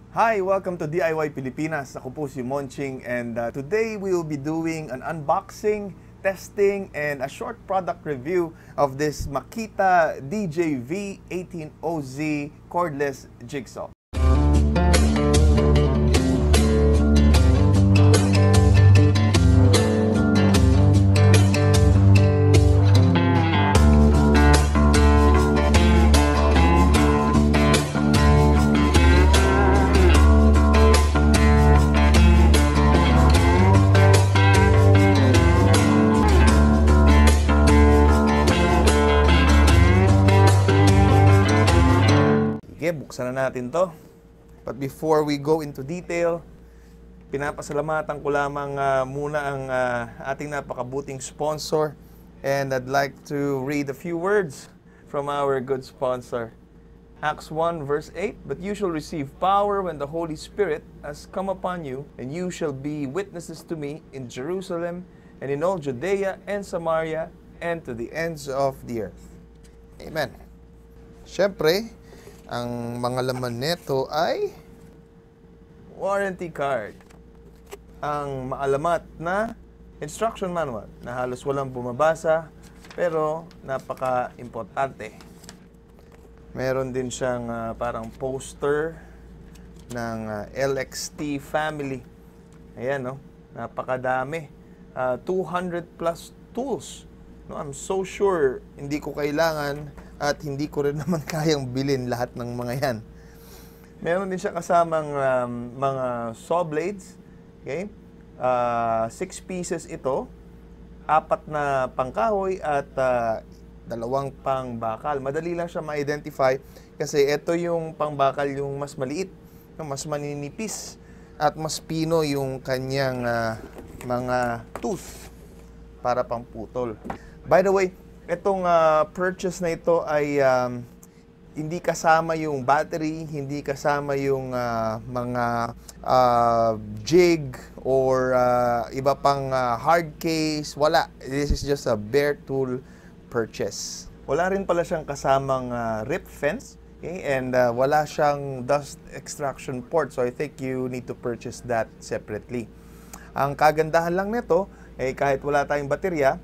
Hi, welcome to DIY Pilipinas. Ako po si Monching and today we will be doing an unboxing, testing, and a short product review of this Makita DJV18OZ cordless jigsaw. Sige, buksan na natin to. But before we go into detail, pinapasalamatan ko lamang muna ang ating napakabuting sponsor. And I'd like to read a few words from our good sponsor. Acts 1 verse 8, "But you shall receive power when the Holy Spirit has come upon you, and you shall be witnesses to me in Jerusalem, and in all Judea and Samaria, and to the ends of the earth." Amen. Siyempre, ang mga laman nito ay warranty card. Ang maalamat na instruction manual na halos walang bumabasa pero napaka-importante. Meron din siyang parang poster ng LXT family. Ayan, no? Napakadami. 200 plus tools. No, I'm so sure hindi ko kailangan at hindi ko rin naman kayang bilhin lahat ng mga yan. Meron din siya kasamang mga saw blades. Okay? 6 pieces ito. 4 na pangkahoy at 2 pangbakal. Madali lang siya ma-identify kasi ito yung pangbakal yung mas maliit, mas maninipis at mas pino yung kanyang mga tooth para pangputol. By the way, itong purchase na ito ay hindi kasama yung battery, hindi kasama yung mga jig or iba pang hard case. Wala. This is just a bare tool purchase. Wala rin pala siyang kasamang rip fence. Okay? And wala siyang dust extraction port. So I think you need to purchase that separately. Ang kagandahan lang nito, kahit wala tayong baterya,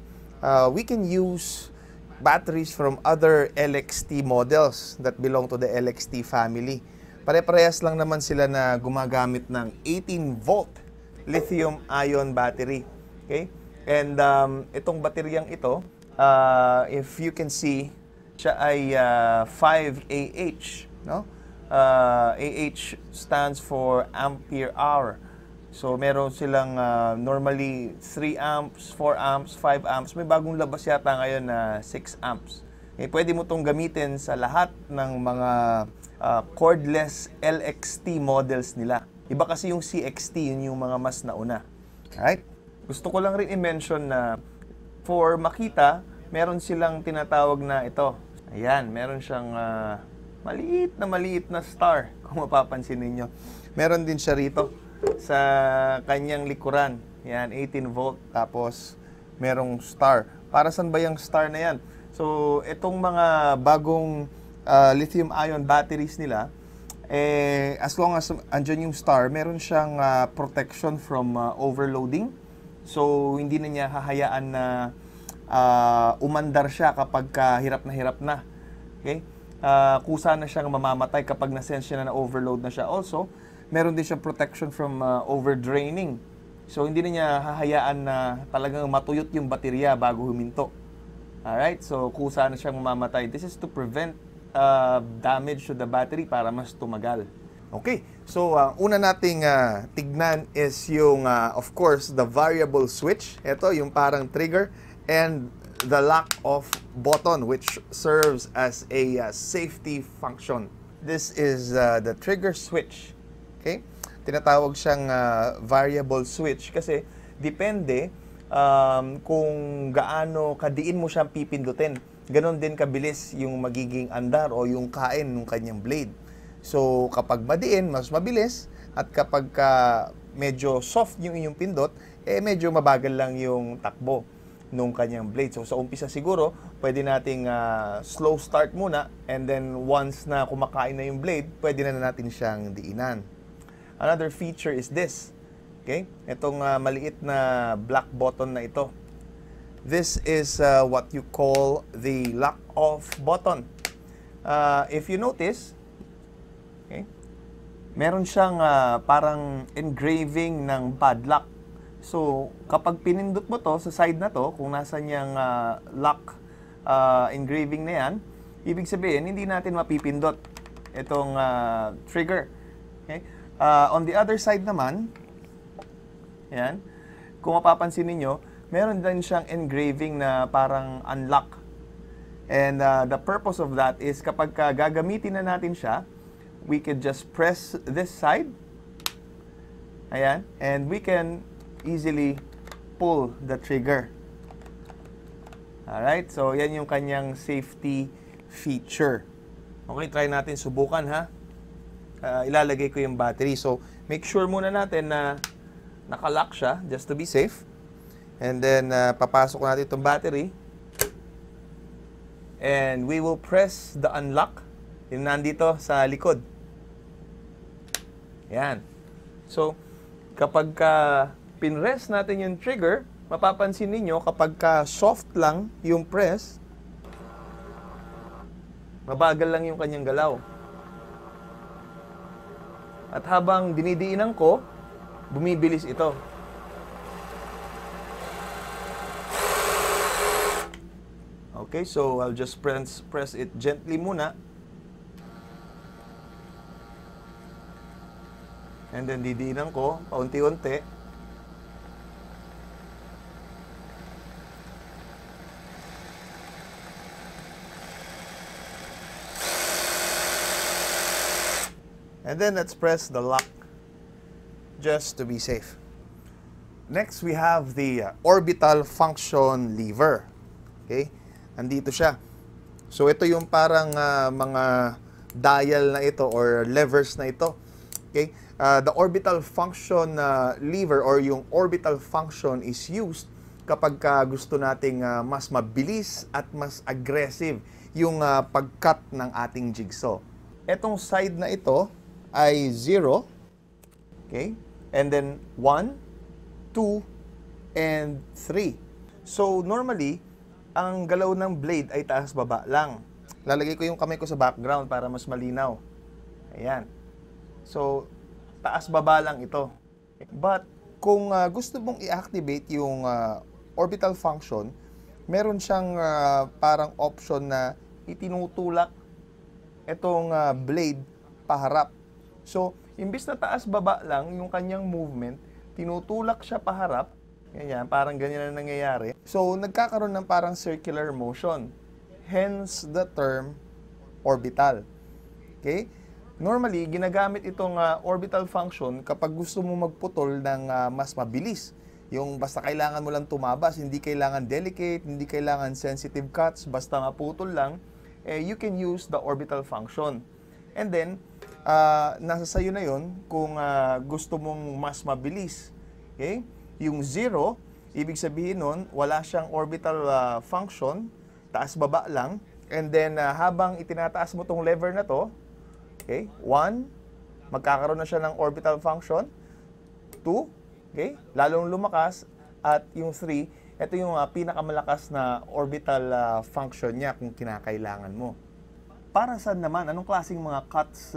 we can use batteries from other LXT models that belong to the LXT family. Pare-parehas lang naman sila na gumagamit ng 18-volt lithium-ion battery. Okay? And itong bateryang ito, if you can see, siya ay 5Ah. No? AH stands for ampere hour. So, meron silang normally 3 amps, 4 amps, 5 amps. May bagong labas yata ngayon na 6 amps. Pwede mo itong gamitin sa lahat ng mga cordless LXT models nila. Iba kasi yung CXT, yun yung mga mas nauna. Alright? Gusto ko lang rin i-mention na for Makita, meron silang tinatawag na ito. Ayan, meron siyang maliit na star, kung mapapansin ninyo. Meron din siya rito sa kanyang likuran. Yan, 18 volt. Tapos, merong star. Para saan ba yung star na yan? So, itong mga bagong lithium-ion batteries nila, as long as andyan yung star, meron siyang protection from overloading. So, hindi na niya hahayaan na umandar siya kapag hirap na. Okay? Kusa na siyang mamamatay kapag na-sense siya na overload na siya. Also, meron din siyang protection from overdraining. So, hindi na niya hahayaan na talagang matuyot yung baterya bago huminto. Alright? So, kusa na siyang mamamatay. This is to prevent damage to the battery para mas tumagal. Okay. So, una nating tignan is yung, of course, the variable switch. Ito, yung parang trigger. And the lock off button, which serves as a safety function. This is the trigger switch. Okay? Tinatawag siyang variable switch kasi depende kung gaano kadiin mo siyang pipindutin. Ganon din kabilis yung magiging andar o yung kain ng kanyang blade. So, kapag madiin, mas mabilis. At kapag medyo soft yung inyong pindot, medyo mabagal lang yung takbo nung kanyang blade. So sa umpisa siguro, pwede nating slow start muna, and then once na kumakain na yung blade, pwede na natin siyang diinan. Another feature is this. Okay? Itong maliit na black button na ito. This is what you call the lock off button. If you notice, okay, meron siyang parang engraving ng padlock. So, kapag pinindot mo to sa side na to, kung nasa niyang lock engraving na yan, ibig sabihin, hindi natin mapipindot itong trigger. Okay? On the other side naman, yan, kung mapapansin niyo, meron din siyang engraving na parang unlock. And the purpose of that is kapag gagamitin na natin siya, we could just press this side. Ayan. And we can easily pull the trigger. Alright, so yan yung kanyang safety feature. Okay, try natin subukan ha. Ilalagay ko yung battery. So, make sure muna natin na nakalock siya just to be safe. And then, papasok natin itong battery. And we will press the unlock. Yung nandito sa likod. Yan. So, kapag pinrest natin yung trigger, mapapansin ninyo kapag soft lang yung press, mabagal lang yung kanyang galaw. At habang dinidiinan ko, bumibilis ito. Okay, so I'll just press it gently muna. And then didiinan ko, paunti-unti. And then let's press the lock just to be safe. Next, we have the orbital function lever. Okay? Andito siya. So ito yung parang mga dial na ito or levers na ito. Okay? The orbital function lever or yung orbital function is used kapag gusto nating mas mabilis at mas aggressive yung pag-cut ng ating jigsaw. Etong side na ito ay 0, okay? And then 1, 2, and 3. So, normally, ang galaw ng blade ay taas-baba lang. Lalagay ko yung kamay ko sa background para mas malinaw. Ayan. So, taas-baba lang ito. But, kung gusto mong i-activate yung orbital function, meron siyang parang option na itinutulak itong blade paharap. So, imbis na taas-baba lang yung kanyang movement, tinutulak siya paharap. Ganyan, parang ganyan na nangyayari. So, nagkakaroon ng parang circular motion. Hence the term orbital. Okay? Normally, ginagamit itong orbital function kapag gusto mo magputol ng mas mabilis. Yung basta kailangan mo lang tumabas, hindi kailangan delicate, hindi kailangan sensitive cuts, basta maputol lang, you can use the orbital function. And then, nasa sayo na yun kung gusto mong mas mabilis. Okay? Yung 0, ibig sabihin nun, wala siyang orbital function, taas-baba lang. And then, habang itinataas mo tong lever na to, okay, 1, magkakaroon na siya ng orbital function. 2, okay, lalong lumakas. At yung 3, ito yung pinakamalakas na orbital function niya kung kinakailangan mo. Para saan naman? Anong klaseng mga cuts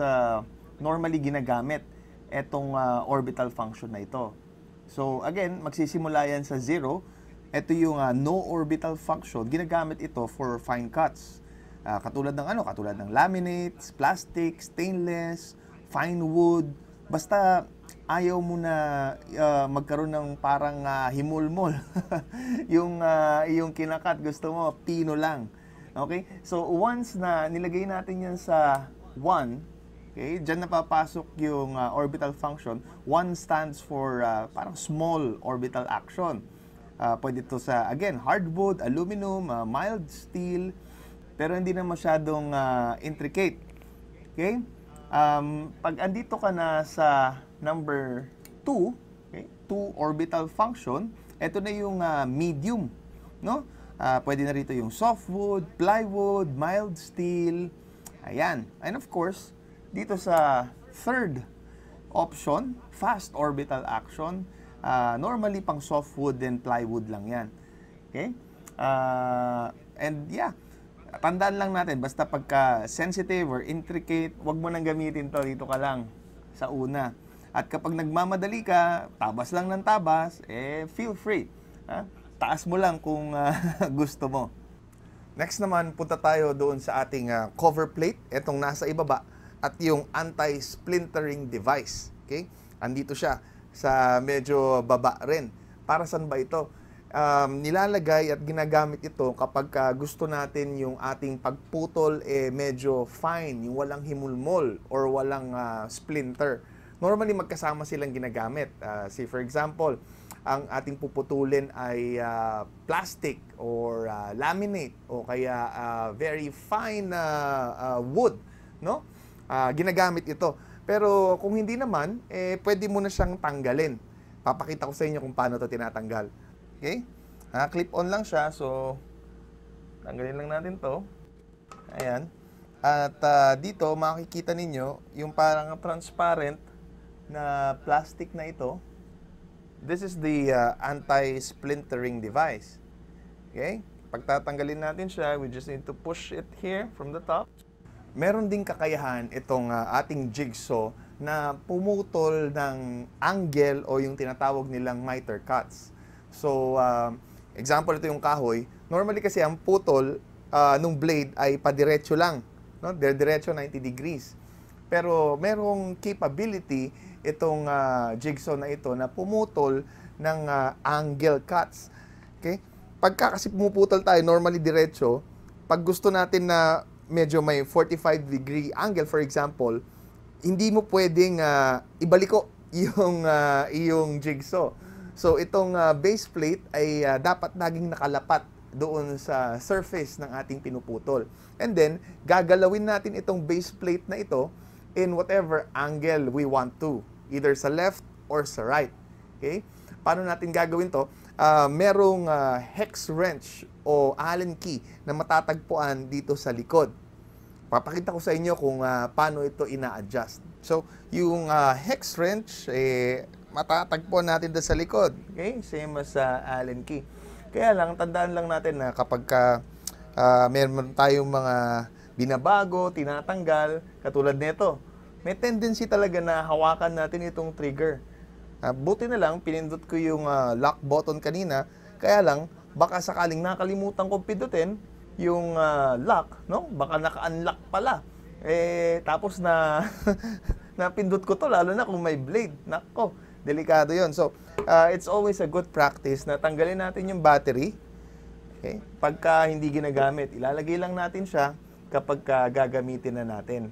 normally ginagamit itong orbital function na ito? So, again, magsisimula yan sa 0. Ito yung no orbital function. Ginagamit ito for fine cuts. Katulad ng laminates, plastic, stainless, fine wood. Basta ayaw mo na magkaroon ng parang himulmol. yung kinakat, gusto mo, pino lang. Okay? So, once na nilagay natin yan sa 1, okay, dyan napapasok yung orbital function. 1 stands for parang small orbital action. Pwede ito sa, again, hardwood, aluminum, mild steel, pero hindi na masyadong intricate. Okay? Pag andito ka na sa number 2, okay, 2 orbital function, ito na yung medium, no? Pwede na rito yung softwood, plywood, mild steel. Ayan. And of course, dito sa third option, fast orbital action. Normally, pang softwood and plywood lang yan. Okay? And yeah, tandaan lang natin, basta pagka sensitive or intricate, wag mo nang gamitin to, dito ka lang sa una. At kapag nagmamadali ka, tabas lang ng tabas, feel free. Taas mo lang kung gusto mo. Next naman, punta tayo doon sa ating cover plate, itong nasa ibaba, at yung anti-splintering device. Okay? Andito siya sa medyo baba rin. Para saan ba ito? Nilalagay at ginagamit ito kapag gusto natin yung ating pagputol medyo fine, yung walang himulmol or walang splinter. Normally, magkasama silang ginagamit. Say for example, ang ating puputulin ay plastic or laminate o kaya very fine wood, no? Ginagamit ito. Pero kung hindi naman, pwede mo na siyang tanggalin. Papakita ko sa inyo kung paano ito tinatanggal. Okay? Clip-on lang siya, so tanggalin lang natin to. Ayan. At dito, makikita ninyo yung parang transparent na plastic na ito. This is the anti-splintering device. Okay? Pagtatanggalin natin siya, we just need to push it here from the top. Meron ding kakayahan itong ating jigsaw na pumutol ng angle o yung tinatawag nilang miter cuts. So, example, ito yung kahoy. Normally kasi ang putol nung blade ay padiretso lang. No? Diretso 90 degrees. Pero merong capability itong jigsaw na ito na pumutol ng angle cuts. Okay? Pagka kasi pumuputol tayo, normally diretso, pag gusto natin na medyo may 45 degree angle, for example, hindi mo pwedeng ibaliko yung jigsaw. So, itong base plate ay dapat naging nakalapat doon sa surface ng ating pinuputol. And then, gagalawin natin itong base plate na ito in whatever angle we want to, either sa left or sa right. Okay? Paano natin gagawin to? Merong hex wrench o Allen key na matatagpuan dito sa likod. Papakita ko sa inyo kung paano ito ina-adjust. So, yung hex wrench, matatagpuan natin doon sa likod. Okay? Same as Allen key. Kaya lang, tandaan lang natin na kapag meron tayong mga binabago, tinatanggal, katulad nito, may tendency talaga na hawakan natin itong trigger. Buti na lang, pinindot ko yung lock button kanina, kaya lang, baka sakaling nakalimutan kong pindutin yung lock, no? Baka naka-unlock pala. Tapos na napindot ko to, lalo na kung may blade. Nako, delikado yon. So, it's always a good practice na tanggalin natin yung battery. Okay? Pagka hindi ginagamit, ilalagay lang natin siya kapag gagamitin na natin.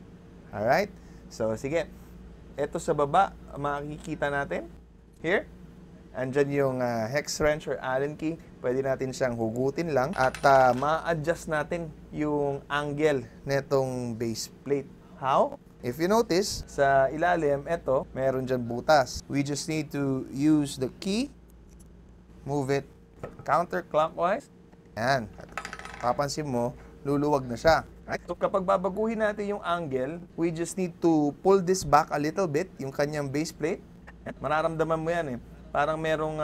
Alright? So, sige. Ito sa baba, makikita natin. Here. Andyan yung hex wrench or Allen key. Pwede natin siyang hugutin lang. At ma-adjust natin yung angle netong base plate. How? If you notice, sa ilalim, ito, meron dyan butas. We just need to use the key. Move it counterclockwise. Yan. Papansin mo, luluwag na siya. Right? So kapag babaguhin natin yung angle, we just need to pull this back a little bit, yung kanyang base plate. Mararamdaman mo yan eh. Parang merong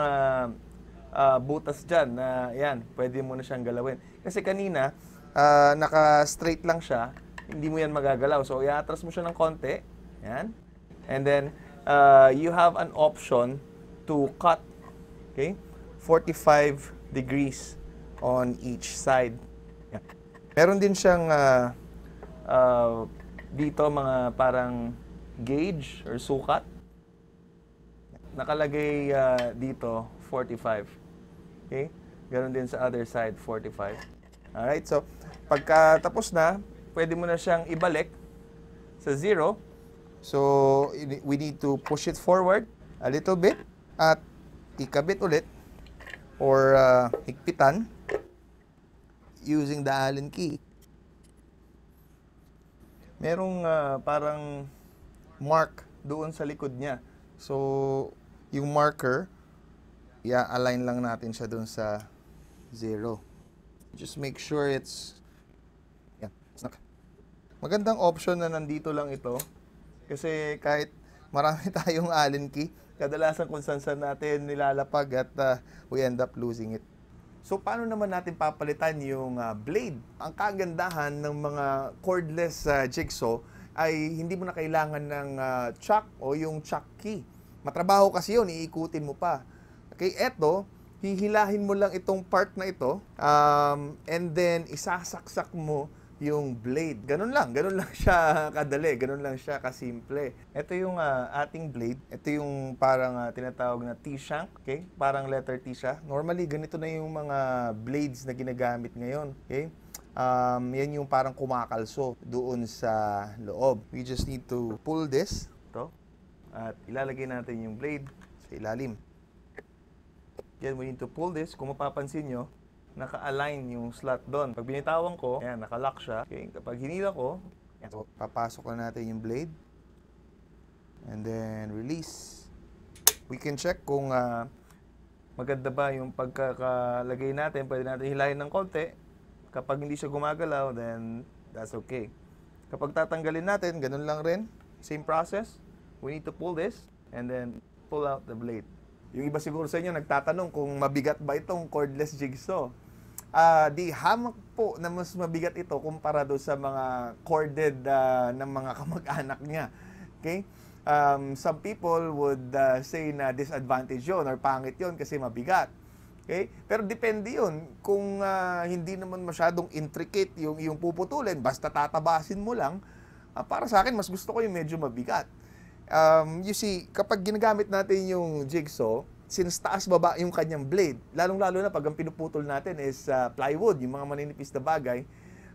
butas dyan na yan, pwede mo na siyang galawin. Kasi kanina, naka-straight lang siya, hindi mo yan magagalaw. So i-atras mo siya ng konti. Yan. And then, you have an option to cut. Okay? 45 degrees on each side. Yan. Meron din siyang dito mga parang gauge or sukat. Nakalagay dito 45. Okay? Ganon din sa other side 45. Alright, so pagka tapos na, pwede mo na siyang ibalik sa 0. So we need to push it forward a little bit at ikabit ulit or higpitan using the Allen key. Merong parang mark doon sa likod niya. So, yung marker, i-align lang natin siya doon sa 0. Just make sure it's... Yan. Magandang option na nandito lang ito. Kasi kahit marami tayong Allen key. Kadalasan kung saan natin nilalapag at we end up losing it. So, paano naman natin papalitan yung blade? Ang kagandahan ng mga cordless jigsaw ay hindi mo na kailangan ng chuck o yung chuck key. Matrabaho kasi yun, iikutin mo pa. Okay, eto, hihilahin mo lang itong part na ito, and then isasaksak mo yung blade. Ganun lang siya kadali, ganun lang siya kasimple. Ito yung ating blade. Ito yung parang tinatawag na T-shank, okay? Parang letter T siya. Normally, ganito na yung mga blades na ginagamit ngayon, okay? Yan yung parang kumakalso doon sa loob. We just need to pull this, ito, at ilalagay natin yung blade sa ilalim. Yan, we need to pull this. Kung mapapansin nyo, naka-align yung slot doon. Pag binitawan ko, ayan, naka-lock siya. Okay, kapag hinila ko, ayan, so, papasok na natin yung blade. And then, release. We can check kung maganda ba yung pagkakalagay natin. Pwede natin hilahin ng konti. Kapag hindi siya gumagalaw, then that's okay. Kapag tatanggalin natin, ganun lang rin. Same process. We need to pull this and then pull out the blade. Yung iba siguro sa inyo nagtatanong kung mabigat ba itong cordless jigsaw. Di hamak po na mas mabigat ito kumpara do sa mga corded ng mga kamag-anak niya. Okay? Some people would say na disadvantage yun or pangit yun kasi mabigat. Okay? Pero depende yun. Kung hindi naman masyadong intricate yung puputulin, basta tatabasin mo lang, para sa akin, mas gusto ko yung medyo mabigat. You see, kapag ginagamit natin yung jigsaw, since taas-baba yung kanyang blade, lalong-lalo na pag ang pinuputol natin is plywood, yung mga maninipis na bagay,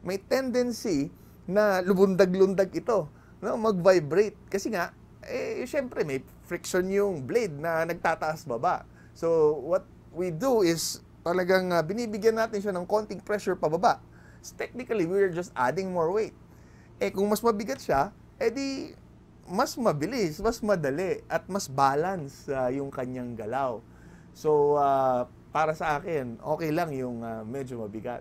may tendency na lubundag-lundag ito, no? Mag-vibrate. Kasi nga, syempre may friction yung blade na nagtataas-baba. So, what we do is talagang binibigyan natin siya ng konting pressure pababa. So, technically, we're just adding more weight. Kung mas mabigat siya, di mas mabilis, mas madali, at mas balance yung kanyang galaw. So, para sa akin, okay lang yung medyo mabigat.